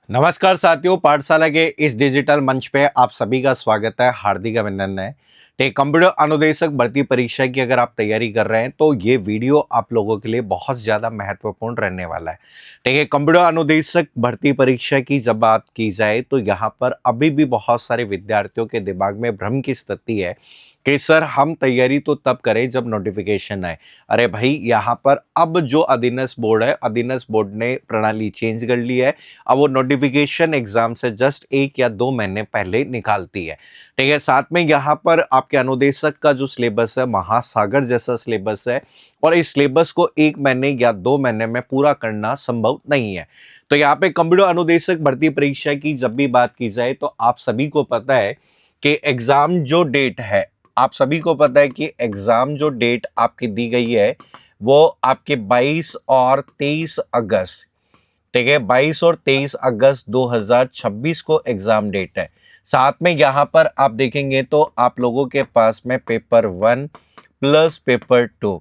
नमस्कार साथियों, पाठशाला के इस डिजिटल मंच पे आप सभी का स्वागत है। हार्दिक अभिनंदन है। एक कंप्यूटर अनुदेशक भर्ती परीक्षा की अगर आप तैयारी कर रहे हैं तो ये वीडियो आप लोगों के लिए बहुत ज़्यादा महत्वपूर्ण रहने वाला है। ठीक है, कंप्यूटर अनुदेशक भर्ती परीक्षा की जब बात की जाए तो यहाँ पर अभी भी बहुत सारे विद्यार्थियों के दिमाग में भ्रम की स्थिति है कि सर हम तैयारी तो तब करें जब नोटिफिकेशन आए। अरे भाई, यहाँ पर अब जो अधीनस्थ बोर्ड है, अधीनस्थ बोर्ड ने प्रणाली चेंज कर ली है। अब वो नोटिफिकेशन एग्जाम से जस्ट 1 या 2 महीने पहले निकालती है। ठीक है, साथ में यहाँ पर आपके अनुदेशक का जो सिलेबस है महासागर जैसा सिलेबस है और इस सिलेबस को 1 महीने या 2 महीने में पूरा करना संभव नहीं है। तो यहाँ पे कंप्यूटर अनुदेशक भर्ती परीक्षा की जब भी बात की जाए तो आप सभी को पता है कि एग्जाम जो डेट है, आप सभी को पता है कि एग्जाम जो डेट आपकी दी गई है वो आपके 22 और 23 अगस्त, ठीक है, 22 और 23 अगस्त 2026 को एग्जाम डेट है। साथ में यहां पर आप देखेंगे तो आप लोगों के पास में पेपर 1 प्लस पेपर 2,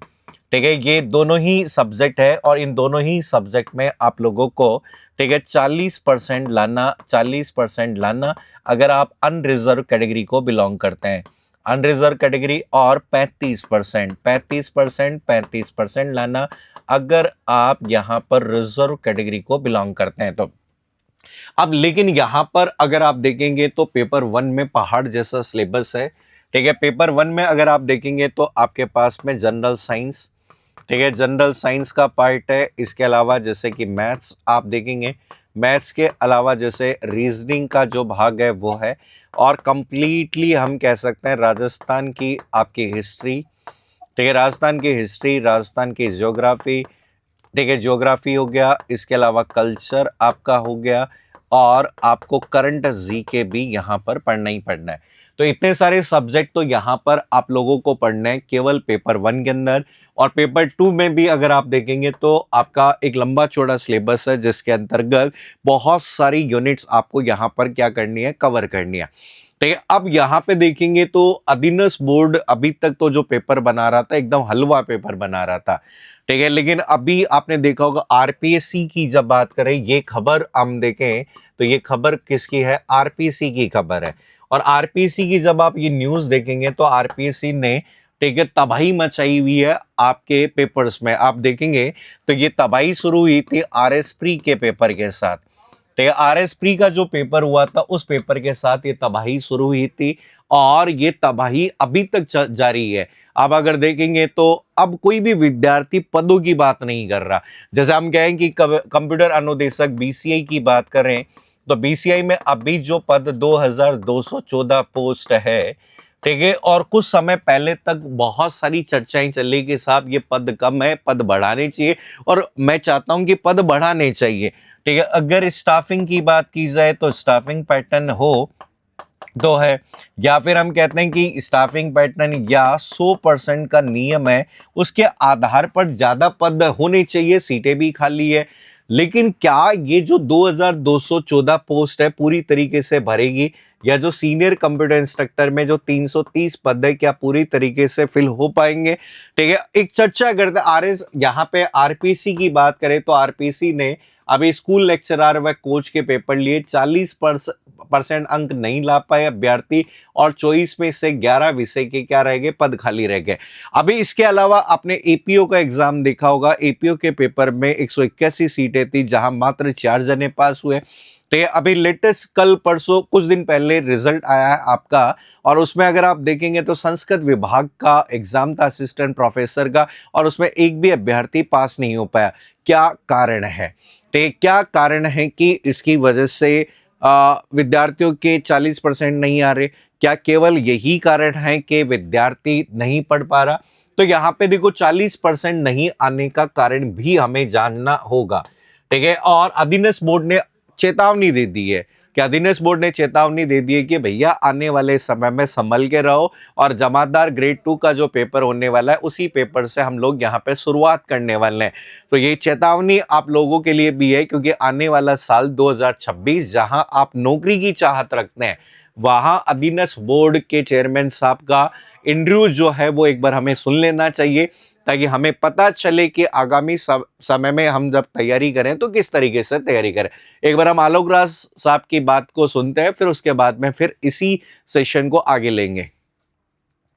ठीक है, ये दोनों ही सब्जेक्ट है और इन दोनों ही सब्जेक्ट में आप लोगों को, ठीक है, 40% लाना अगर आप अनरिजर्व कैटेगरी को बिलोंग करते हैं। अनरिजर्व कैटेगरी और 35% लाना अगर आप यहां पर रिजर्व कैटेगरी को बिलोंग करते हैं तो। अब लेकिन यहां पर अगर आप देखेंगे तो पेपर 1 में पहाड़ जैसा सिलेबस है। ठीक है, पेपर 1 में अगर आप देखेंगे तो आपके पास में जनरल साइंस, ठीक है, जनरल साइंस का पार्ट है। इसके अलावा जैसे कि मैथ्स आप देखेंगे, मैथ्स के अलावा जैसे रीजनिंग का जो भाग है वो है और कंप्लीटली हम कह सकते हैं राजस्थान की आपकी हिस्ट्री, ठीक है, राजस्थान की हिस्ट्री, राजस्थान की ज्योग्राफी, ठीक है, ज्योग्राफी हो गया। इसके अलावा कल्चर आपका हो गया और आपको करंट जीके भी यहाँ पर पढ़ना ही पढ़ना है। तो इतने सारे सब्जेक्ट तो यहाँ पर आप लोगों को पढ़ना है केवल पेपर 1 के अंदर। और पेपर 2 में भी अगर आप देखेंगे तो आपका एक लंबा चौड़ा सिलेबस है जिसके अंतर्गत बहुत सारी यूनिट्स आपको यहाँ पर क्या करनी है, कवर करनी है। ठीक है, अब यहाँ पे देखेंगे तो अधीनस्थ बोर्ड अभी तक तो जो पेपर बना रहा था एकदम हलवा पेपर बना रहा था। ठीक है, लेकिन अभी आपने देखा होगा आरपीएससी की जब बात करें, ये खबर हम देखें तो ये खबर किसकी है, आरपीएससी की खबर है। और आरपीएससी की जब आप ये न्यूज़ देखेंगे तो आरपीएससी ने, ठीक है, तबाही मचाई हुई है आपके पेपर्स में। आप देखेंगे तो ये तबाही शुरू हुई थी आरएस प्री के पेपर के साथ। ठीक है, आरएस प्री का जो पेपर हुआ था उस पेपर के साथ ये तबाही शुरू हुई थी और ये तबाही अभी तक जारी है। अब अगर देखेंगे तो अब कोई भी विद्यार्थी पदों की बात नहीं कर रहा। जैसे हम कहें कि कंप्यूटर अनुदेशक बीसीआई की बात करें तो बीसीआई में अभी जो पद 2214 पोस्ट है, ठीक है, और कुछ समय पहले तक बहुत सारी चर्चाएं चली कि साहब ये पद कम है, पद बढ़ाने चाहिए। और मैं चाहता हूं कि पद बढ़ाने चाहिए। ठीक है, अगर स्टाफिंग की बात की जाए तो स्टाफिंग पैटर्न हो तो है, या फिर हम कहते हैं कि स्टाफिंग पैटर्न या 100% का नियम है, उसके आधार पर ज्यादा पद होने चाहिए, सीटें भी खाली है। लेकिन क्या ये जो 2214 पोस्ट है पूरी तरीके से भरेगी, या जो सीनियर कंप्यूटर इंस्ट्रक्टर में जो 330 पद है क्या पूरी तरीके से फिल हो पाएंगे। ठीक है, एक चर्चा करते आरएस, यहाँ पे आरपीसी की बात करें तो आरपीसी ने अभी स्कूल लेक्चरर व कोच के पेपर लिए 40% अंक नहीं ला पाए अभ्यर्थी और 24 में से 11 विषय के क्या रह गए, पद खाली रह गए। अभी इसके अलावा आपने एपीओ का एग्जाम देखा होगा, एपीओ के पेपर में 181 सीटें थी जहां मात्र 4 जने पास हुए। तो ये अभी लेटेस्ट कल परसों कुछ दिन पहले रिजल्ट आया है आपका, और उसमें अगर आप देखेंगे तो संस्कृत विभाग का एग्जाम था असिस्टेंट प्रोफेसर का और उसमें एक भी अभ्यर्थी पास नहीं हो पाया। क्या कारण है, तो क्या कारण है कि इसकी वजह से विद्यार्थियों के 40% नहीं आ रहे? क्या केवल यही कारण है कि विद्यार्थी नहीं पढ़ पा रहा? तो यहाँ पे देखो 40% नहीं आने का कारण भी हमें जानना होगा। ठीक है, और अधीनस्थ बोर्ड ने चेतावनी दे दी है कि अधीनस्थ बोर्ड ने चेतावनी दे दी है कि भैया आने वाले समय में संभल के रहो और जमादार ग्रेड 2 का जो पेपर होने वाला है उसी पेपर से हम लोग यहाँ पे शुरुआत करने वाले हैं। तो ये चेतावनी आप लोगों के लिए भी है क्योंकि आने वाला साल 2026 जहां आप नौकरी की चाहत रखते हैं वहां अधीनस्थ बोर्ड के चेयरमैन साहब का इंटरव्यू जो है वो एक बार हमें सुन लेना चाहिए ताकि हमें पता चले कि आगामी समय में हम जब तैयारी करें तो किस तरीके से तैयारी करें। एक बार हम आलोक राज साहब की बात को सुनते हैं, फिर उसके बाद में फिर इसी सेशन को आगे लेंगे।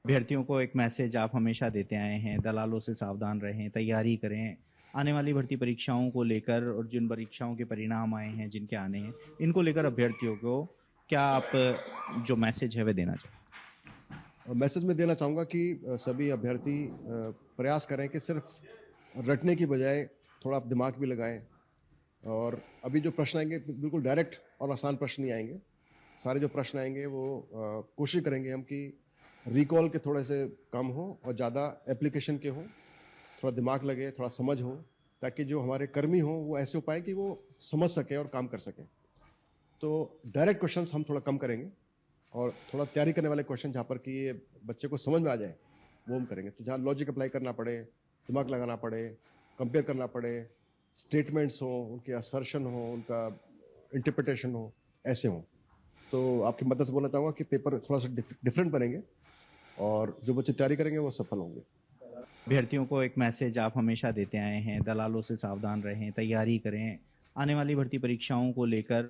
अभ्यर्थियों को एक मैसेज आप हमेशा देते आए हैं, दलालों से सावधान रहें, तैयारी करें। आने वाली भर्ती परीक्षाओं को लेकर और जिन परीक्षाओं के परिणाम आए हैं, जिनके आने हैं, इनको लेकर अभ्यर्थियों को क्या आप जो मैसेज है वह देना चाहें? मैसेज में देना चाहूँगा कि सभी अभ्यर्थी प्रयास करें कि सिर्फ रटने की बजाय थोड़ा आप दिमाग भी लगाएं। और अभी जो प्रश्न आएंगे बिल्कुल डायरेक्ट और आसान प्रश्न नहीं आएंगे। सारे जो प्रश्न आएंगे वो कोशिश करेंगे हम कि रिकॉल के थोड़े से कम हो और ज़्यादा एप्लीकेशन के हों, थोड़ा दिमाग लगे, थोड़ा समझ हो, ताकि जो हमारे कर्मी हों वो ऐसे हो पाए कि वो समझ सकें और काम कर सकें। तो डायरेक्ट क्वेश्चंस हम थोड़ा कम करेंगे और थोड़ा तैयारी करने वाले क्वेश्चन जहाँ पर कि ये बच्चे को समझ में आ जाए वो हम करेंगे। तो जहाँ लॉजिक अप्लाई करना पड़े, दिमाग लगाना पड़े, कंपेयर करना पड़े, स्टेटमेंट्स हों, उनके असर्शन हो, उनका इंटरप्रिटेशन हो, ऐसे हों। तो आपकी मदद से बोलना चाहूँगा कि पेपर थोड़ा सा डिफरेंट बनेंगे और जो बच्चे तैयारी करेंगे वो सफल होंगे। अभ्यर्थियों को एक मैसेज आप हमेशा देते आए हैं, दलालों से सावधान रहें, तैयारी करें। आने वाली भर्ती परीक्षाओं को लेकर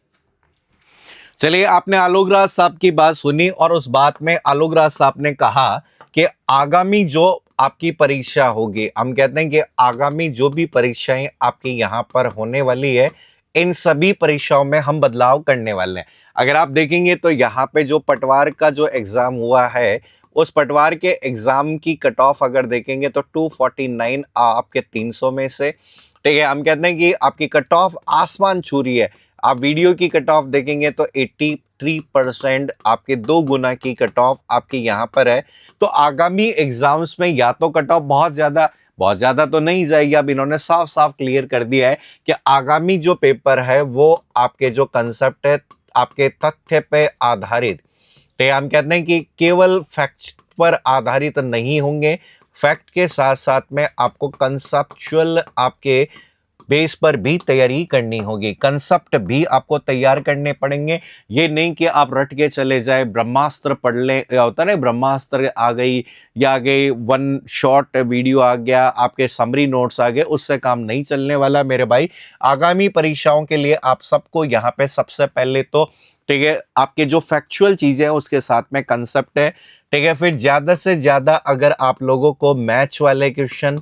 चलिए, आपने आलोक राज साहब की बात सुनी और उस बात में आलोक राज साहब ने कहा कि आगामी जो आपकी परीक्षा होगी, हम कहते हैं कि आगामी जो भी परीक्षाएं आपकी यहाँ पर होने वाली है, इन सभी परीक्षाओं में हम बदलाव करने वाले हैं। अगर आप देखेंगे तो यहाँ पे जो पटवार का जो एग्जाम हुआ है, उस पटवार के एग्जाम की कट ऑफ अगर देखेंगे तो 249 आपके 300 में से, ठीक है। हम कहते हैं कि आपकी कट ऑफ आसमान छू रही है। आप वीडियो की कट ऑफ देखेंगे तो 83% आपके 2 गुना की कट ऑफ आपकी यहाँ पर है। तो आगामी एग्जाम्स में या तो कट ऑफ बहुत ज्यादा तो नहीं जाएगी। अब इन्होंने साफ साफ क्लियर कर दिया है कि आगामी जो पेपर है वो आपके जो कंसेप्ट है आपके तथ्य पे आधारित, तो हम कहते हैं कि केवल फैक्ट पर आधारित नहीं होंगे, फैक्ट के साथ साथ में आपको कंसेप्चुअल आपके बेस पर भी तैयारी करनी होगी, कंसेप्ट भी आपको तैयार करने पड़ेंगे। ये नहीं कि आप रट के चले जाए, ब्रह्मास्त्र पढ़ लें, या होता है ब्रह्मास्त्र आ गई या आ गई, वन शॉट वीडियो आ गया, आपके समरी नोट्स आ गए, उससे काम नहीं चलने वाला मेरे भाई। आगामी परीक्षाओं के लिए आप सबको यहाँ पे सबसे पहले तो, ठीक है, आपके जो फैक्चुअल चीजें हैं उसके साथ में कंसेप्ट है, ठीक है। फिर ज्यादा से ज्यादा अगर आप लोगों को मैच वाले क्वेश्चन,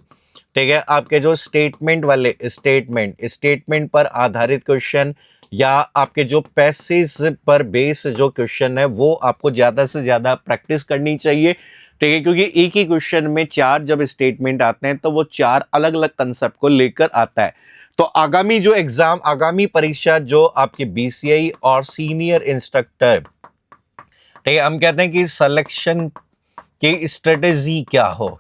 ठीक है, आपके जो स्टेटमेंट वाले स्टेटमेंट पर आधारित क्वेश्चन या आपके जो पैसेज पर बेस जो क्वेश्चन है वो आपको ज्यादा से ज्यादा प्रैक्टिस करनी चाहिए, ठीक है। क्योंकि एक ही क्वेश्चन में 4 जब स्टेटमेंट आते हैं तो वो 4 अलग अलग कंसेप्ट को लेकर आता है। तो आगामी जो एग्जाम, आगामी परीक्षा जो आपके बीसीआई और सीनियर इंस्ट्रक्टर, ठीक है, हम कहते हैं कि सिलेक्शन की स्ट्रेटेजी क्या हो,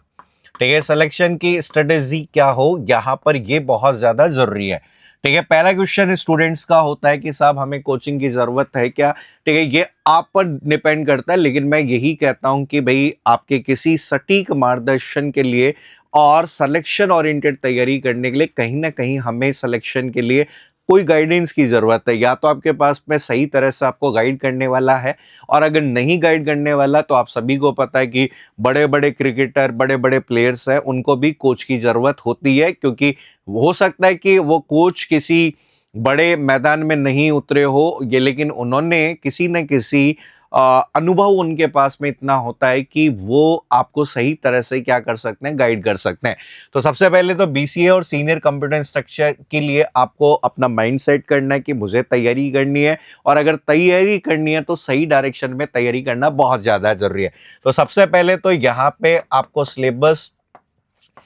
ठीक है, सिलेक्शन की स्ट्रेटेजी क्या हो, यहां पर ये बहुत ज्यादा जरूरी है, ठीक है। पहला क्वेश्चन स्टूडेंट्स का होता है कि साहब हमें कोचिंग की जरूरत है क्या, ठीक है, ये आप पर डिपेंड करता है, लेकिन मैं यही कहता हूं कि भाई आपके किसी सटीक मार्गदर्शन के लिए और सिलेक्शन ओरिएंटेड तैयारी करने के लिए कहीं ना कहीं हमें सिलेक्शन के लिए कोई गाइडेंस की जरूरत है। या तो आपके पास में सही तरह से आपको गाइड करने वाला है, और अगर नहीं गाइड करने वाला तो आप सभी को पता है कि बड़े बड़े क्रिकेटर, बड़े बड़े प्लेयर्स हैं, उनको भी कोच की जरूरत होती है, क्योंकि हो सकता है कि वो कोच किसी बड़े मैदान में नहीं उतरे हो ये, लेकिन उन्होंने किसी न किसी अनुभव उनके पास में इतना होता है कि वो आपको सही तरह से क्या कर सकते हैं, गाइड कर सकते हैं। तो सबसे पहले तो बीसीए और सीनियर कंप्यूटर इंस्ट्रक्चर के लिए आपको अपना माइंड सेट करना है कि मुझे तैयारी करनी है, और अगर तैयारी करनी है तो सही डायरेक्शन में तैयारी करना बहुत ज्यादा जरूरी है। तो सबसे पहले तो यहाँ पे आपको सिलेबस,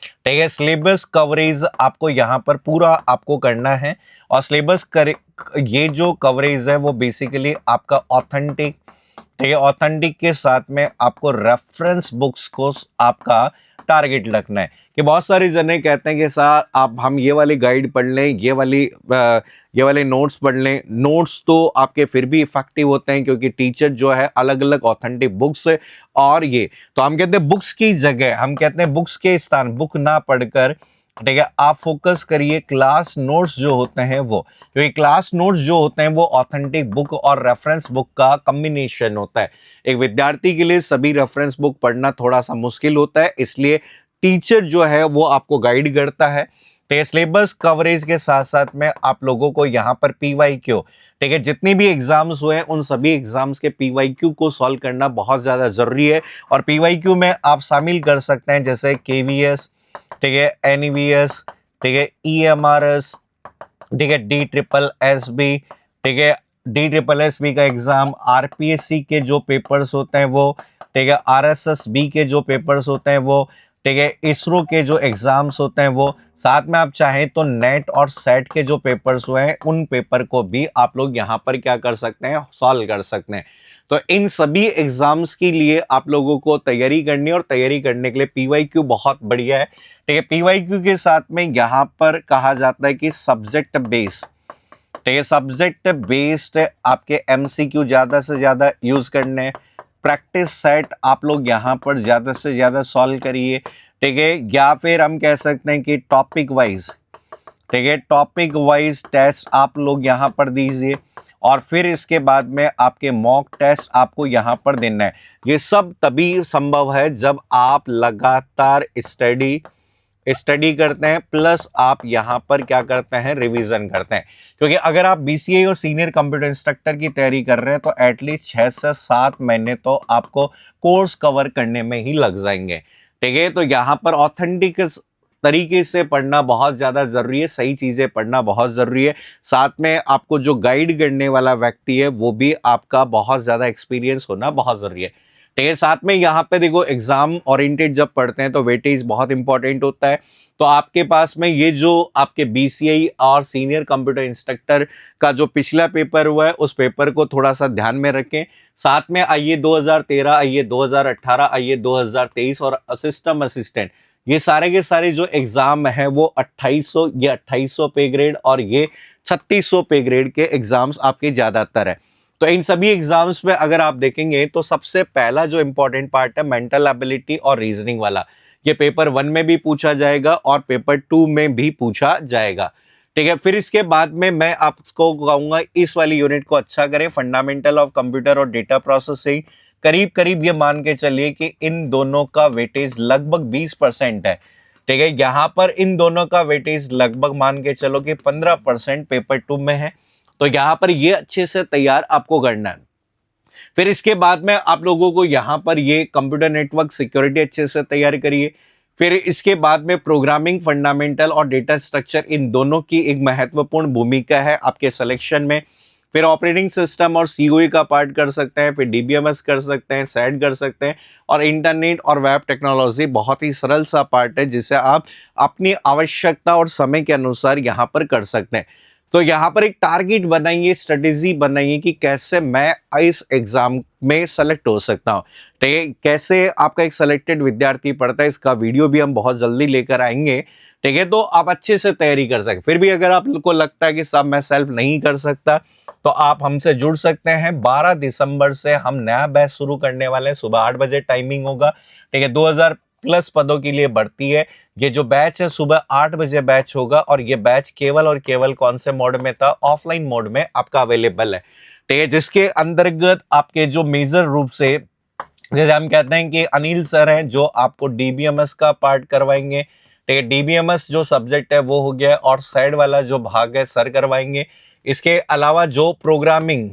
ठीक है, सिलेबस कवरेज आपको यहाँ पर पूरा आपको करना है। और सिलेबस ये जो कवरेज है वो बेसिकली आपका ऑथेंटिक, ठीक है, ऑथेंटिक के साथ में आपको रेफरेंस बुक्स को आपका टारगेट रखना है। कि बहुत सारे जने कहते हैं कि सर आप हम ये वाली गाइड पढ़ लें, ये वाले नोट्स पढ़ लें। नोट्स तो आपके फिर भी इफेक्टिव होते हैं, क्योंकि टीचर जो है अलग अलग ऑथेंटिक बुक्स और ये, तो हम कहते हैं बुक्स की जगह, हम कहते हैं बुक्स के स्थान बुक ना पढ़कर, ठीक है, आप फोकस करिए क्लास नोट्स जो होते हैं वो, क्योंकि क्लास नोट्स जो होते हैं वो ऑथेंटिक बुक और रेफरेंस बुक का कॉम्बिनेशन होता है। एक विद्यार्थी के लिए सभी रेफरेंस बुक पढ़ना थोड़ा सा मुश्किल होता है, इसलिए टीचर जो है वो आपको गाइड करता है। ठीक है, सिलेबस कवरेज के साथ साथ में आप लोगों को यहाँ पर PYQ, ठीक है, जितने भी एग्जाम्स हुए हैं उन सभी एग्जाम्स के PYQ को सॉल्व करना बहुत ज्यादा जरूरी है। और PYQ में आप शामिल कर सकते हैं जैसे KVS, ठीक है, NVS, ठीक है, EMRS, ठीक है, DSSB, ठीक है, DSSB का एग्जाम, RPSC के जो पेपर्स होते हैं वो, ठीक है, RSSB के जो पेपर्स होते हैं वो, ठीक है, इसरो के जो एग्जाम्स होते हैं वो, साथ में आप चाहें तो नेट और सेट के जो पेपर्स हुए हैं उन पेपर को भी आप लोग यहाँ पर क्या कर सकते हैं, सॉल्व कर सकते हैं। तो इन सभी एग्जाम्स के लिए आप लोगों को तैयारी करनी है और तैयारी करने के लिए PYQ बहुत बढ़िया है। ठीक है, PYQ के साथ में यहाँ पर कहा जाता है कि सब्जेक्ट बेस्ड, ठीक है, सब्जेक्ट बेस्ड आपके MCQ ज्यादा से ज्यादा यूज करने हैं। प्रैक्टिस सेट आप लोग यहाँ पर ज्यादा से ज्यादा सॉल्व करिए। ठीक है, या फिर हम कह सकते हैं कि टॉपिक वाइज, ठीक है, टॉपिक वाइज टेस्ट आप लोग यहाँ पर दीजिए और फिर इसके बाद में आपके मॉक टेस्ट आपको यहाँ पर देना है। ये सब तभी संभव है जब आप लगातार स्टडी करते हैं प्लस आप यहाँ पर क्या करते हैं, रिवीजन करते हैं। क्योंकि अगर आप BCA और सीनियर कंप्यूटर इंस्ट्रक्टर की तैयारी कर रहे हैं तो एटलीस्ट 6 से 7 महीने तो आपको कोर्स कवर करने में ही लग जाएंगे। ठीक है, तो यहाँ पर ऑथेंटिक तरीके से पढ़ना बहुत ज़्यादा ज़रूरी है, सही चीज़ें पढ़ना बहुत ज़रूरी है। साथ में आपको जो गाइड करने वाला व्यक्ति है वो भी आपका बहुत ज़्यादा एक्सपीरियंस होना बहुत ज़रूरी है। ठीक है, साथ में यहाँ पे देखो एग्जाम ओरिएंटेड जब पढ़ते हैं तो वेटेज बहुत इंपॉर्टेंट होता है। तो आपके पास में ये जो आपके BCA और सीनियर कंप्यूटर इंस्ट्रक्टर का जो पिछला पेपर हुआ है उस पेपर को थोड़ा सा ध्यान में रखें। साथ में आइए 2013, आइए 2018, आइए 2023 और सिस्टम असिस्टेंट, ये सारे के सारे जो एग्जाम है वो 2800, ये 2800 पे ग्रेड और ये 3600 पे ग्रेड के एग्जाम्स आपके ज्यादातर है। तो इन सभी एग्जाम्स में अगर आप देखेंगे तो सबसे पहला जो इंपॉर्टेंट पार्ट है मेंटल एबिलिटी और रीजनिंग वाला, ये पेपर 1 में भी पूछा जाएगा और पेपर 2 में भी पूछा जाएगा। ठीक है, फिर इसके बाद में मैं आपको कहूंगा इस वाली यूनिट को अच्छा करें, फंडामेंटल ऑफ कंप्यूटर और डेटा प्रोसेसिंग। करीब करीब ये मान के चलिए कि इन दोनों का वेटेज लगभग 20% है। ठीक है, यहाँ पर इन दोनों का वेटेज लगभग मान के चलो कि 15% पेपर 2 में है। तो यहाँ पर ये अच्छे से तैयार आपको करना है। फिर इसके बाद में आप लोगों को यहाँ पर ये कंप्यूटर नेटवर्क सिक्योरिटी अच्छे से तैयार करिए। फिर इसके बाद में प्रोग्रामिंग फंडामेंटल और डेटा स्ट्रक्चर, इन दोनों की एक महत्वपूर्ण भूमिका है आपके सिलेक्शन में। फिर ऑपरेटिंग सिस्टम और COE का पार्ट कर सकते हैं, फिर DBMS कर सकते हैं, सेट कर सकते हैं और इंटरनेट और वेब टेक्नोलॉजी बहुत ही सरल सा पार्ट है जिसे आप अपनी आवश्यकता और समय के अनुसार यहाँ पर कर सकते हैं। तो यहाँ पर एक टारगेट बनाइए, स्ट्रेटेजी बनाइए कि कैसे मैं इस एग्जाम में सेलेक्ट हो सकता हूँ। ठीक है, कैसे आपका एक सिलेक्टेड विद्यार्थी पढ़ता है, इसका वीडियो भी हम बहुत जल्दी लेकर आएंगे। ठीक है, तो आप अच्छे से तैयारी कर सकते। फिर भी अगर आपको लगता है कि साहब मैं सेल्फ नहीं कर सकता तो आप हमसे जुड़ सकते हैं। 12 दिसंबर से हम नया बैच शुरू करने वाले हैं, सुबह 8 बजे टाइमिंग होगा। ठीक है, 2000 प्लस पदों के लिए बढ़ती है। ये जो बैच है सुबह 8 बजे बैच होगा और ये बैच केवल और केवल कौन से मोड में था, ऑफलाइन मोड में आपका अवेलेबल है। ठीक है, जिसके अंतर्गत आपके जो मेजर रूप से जैसे हम कहते हैं कि अनिल सर हैं जो आपको DBMS का पार्ट करवाएंगे। ठीक है, DBMS जो सब्जेक्ट है वो हो गया और साइड वाला जो भाग है सर करवाएंगे। इसके अलावा जो प्रोग्रामिंग,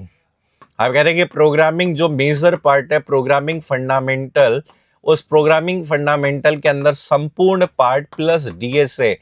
आप कहते हैं कि प्रोग्रामिंग जो मेजर पार्ट है प्रोग्रामिंग फंडामेंटल, उस प्रोग्रामिंग फंडामेंटल के अंदर संपूर्ण पार्ट प्लस DSA,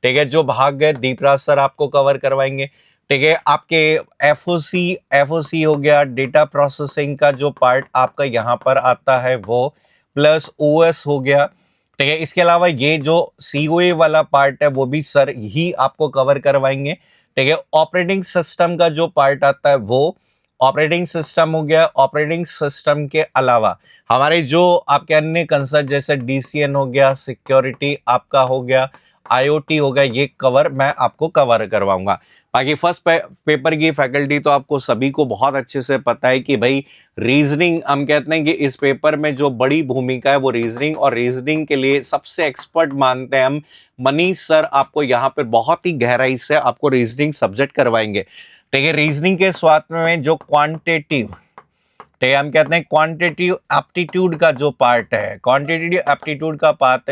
ठीक है, जो भाग है दीपराज सर आपको कवर करवाएंगे। ठीक है, आपके FOC हो गया, डेटा प्रोसेसिंग का जो पार्ट आपका यहाँ पर आता है वो, प्लस OS हो गया। ठीक है, इसके अलावा ये जो COA वाला पार्ट है वो भी सर ही आपको कवर करवाएंगे। ठीक है, ऑपरेटिंग सिस्टम का जो पार्ट आता है वो ऑपरेटिंग सिस्टम हो गया। ऑपरेटिंग सिस्टम के अलावा हमारे जो आपके अन्य कंसर्ट जैसे DCN हो गया, सिक्योरिटी आपका हो गया, IoT हो गया, ये कवर मैं आपको कवर करवाऊंगा। बाकी फर्स्ट पेपर की फैकल्टी तो आपको सभी को बहुत अच्छे से पता है कि भाई रीजनिंग, हम कहते हैं कि इस पेपर में जो बड़ी भूमिका है वो रीजनिंग, और रीजनिंग के लिए सबसे एक्सपर्ट मानते हैं हम मनीष सर आपको यहाँ पर बहुत ही गहराई से आपको रीजनिंग सब्जेक्ट करवाएंगे। ठीक है, रीजनिंग के साथ में जो क्वांटिटेटिव, ठीक है, हम कहते हैं क्वांटिटेटिव एप्टीट्यूड का जो पार्ट है, क्वांटिटेटिव एप्टीट्यूड का पार्ट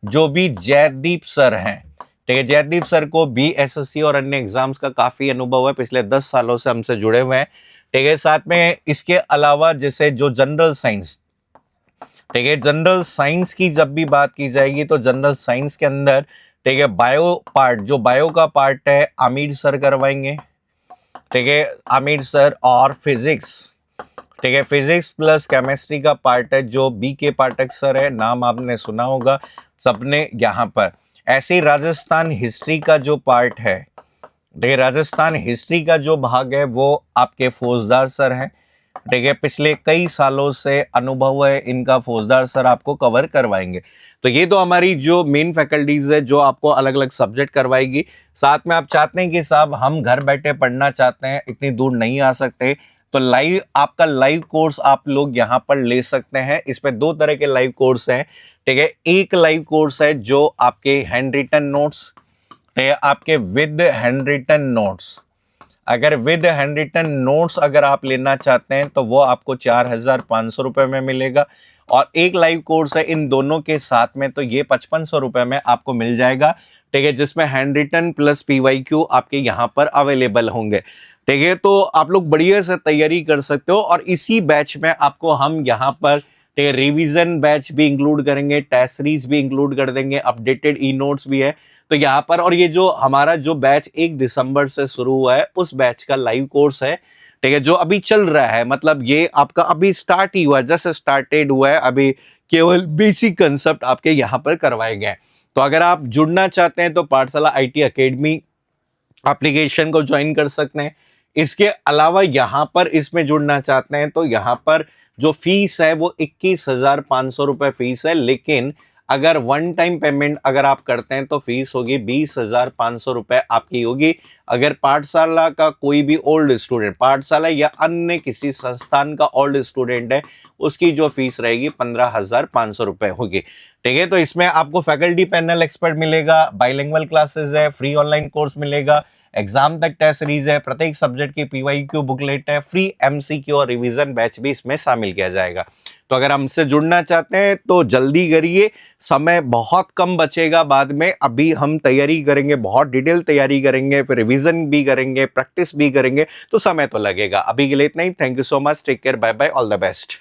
जो भी जयदीप सर हैं, ठीक है, जयदीप सर को भी एसएससी और अन्य एग्जाम्स का काफी अनुभव है, पिछले 10 सालों से हमसे जुड़े हुए हैं, ठीक है। साथ में इसके अलावा जैसे जो जनरल साइंस, ठीक है, जनरल साइंस की जब भी बात की जाएगी तो जनरल साइंस के अंदर, ठीक है, बायो पार्ट, जो बायो का पार्ट है आमिर सर करवाएंगे, ठीक है, आमिर सर। और फिजिक्स, ठीक है, फिजिक्स प्लस केमिस्ट्री का पार्ट है जो बी के पाठक सर है, नाम आपने सुना होगा सबने यहाँ पर। ऐसे ही राजस्थान हिस्ट्री का जो पार्ट है, ठीक है, राजस्थान हिस्ट्री का जो भाग है वो आपके फौजदार सर हैं, ठीक है, पिछले कई सालों से अनुभव है इनका, फौजदार सर आपको कवर करवाएंगे। तो ये तो हमारी जो मेन फैकल्टीज है जो आपको अलग अलग सब्जेक्ट करवाएगी। साथ में आप चाहते हैं कि साहब हम घर बैठे पढ़ना चाहते हैं, इतनी दूर नहीं आ सकते, तो लाइव, आपका लाइव कोर्स आप लोग यहाँ पर ले सकते हैं। इसमें 2 तरह के लाइव कोर्स हैं, ठीक है। एक लाइव कोर्स है जो आपके हैंड रिटन नोट्स, ठीक है, आपके विद हैंड रिटन नोट्स, अगर विद हैंड रिटन नोट्स अगर आप लेना चाहते हैं तो वो आपको 4,500 रुपये में मिलेगा। और एक लाइव कोर्स है इन दोनों के साथ में, तो ये 5,500 रुपये में आपको मिल जाएगा, ठीक है, जिसमें हैंड रिटन प्लस PYQ आपके यहाँ पर अवेलेबल होंगे, ठीक है। तो आप लोग बढ़िया से तैयारी कर सकते हो। और इसी बैच में आपको हम यहाँ पर, ठीक है, रिवीजन बैच भी इंक्लूड करेंगे, टेस्ट सीरीज भी इंक्लूड कर देंगे, अपडेटेड ई नोट्स भी है तो यहाँ पर। और ये जो हमारा जो बैच 1 दिसंबर से शुरू हुआ है उस बैच का लाइव कोर्स है, ठीक है, जो अभी चल रहा है, मतलब ये आपका अभी स्टार्ट ही हुआ है, जस्ट स्टार्टेड हुआ है अभी, केवल बेसिक कंसेप्ट आपके यहाँ पर करवाए गए हैं। तो अगर आप जुड़ना चाहते हैं तो पाठशाला IT अकेडमी एप्लीकेशन को ज्वाइन कर सकते हैं। इसके अलावा यहाँ पर इसमें जुड़ना चाहते हैं तो यहाँ पर जो फीस है वो 21,500 रुपये फीस है, लेकिन अगर वन टाइम पेमेंट अगर आप करते हैं तो फीस होगी 20,500 रुपये आपकी होगी। अगर पाठशाला का कोई भी ओल्ड स्टूडेंट, पाठशाला या अन्य किसी संस्थान का ओल्ड स्टूडेंट है, उसकी जो फीस रहेगी 15,500 रुपये होगी, ठीक है। तो इसमें आपको फैकल्टी पैनल एक्सपर्ट मिलेगा, बाइलिंगुअल क्लासेस है, फ्री ऑनलाइन कोर्स मिलेगा, एग्जाम तक टेस्ट सीरीज है, प्रत्येक सब्जेक्ट की PYQ बुकलेट है, फ्री MCQ और रिवीजन बैच भी इसमें शामिल किया जाएगा। तो अगर हमसे जुड़ना चाहते हैं तो जल्दी करिए, समय बहुत कम बचेगा बाद में। अभी हम तैयारी करेंगे, बहुत डिटेल तैयारी करेंगे, फिर रिवीजन भी करेंगे, प्रैक्टिस भी करेंगे, तो समय तो लगेगा। अभी के लिए इतना ही। Thank you so much, take care, bye bye, all the best.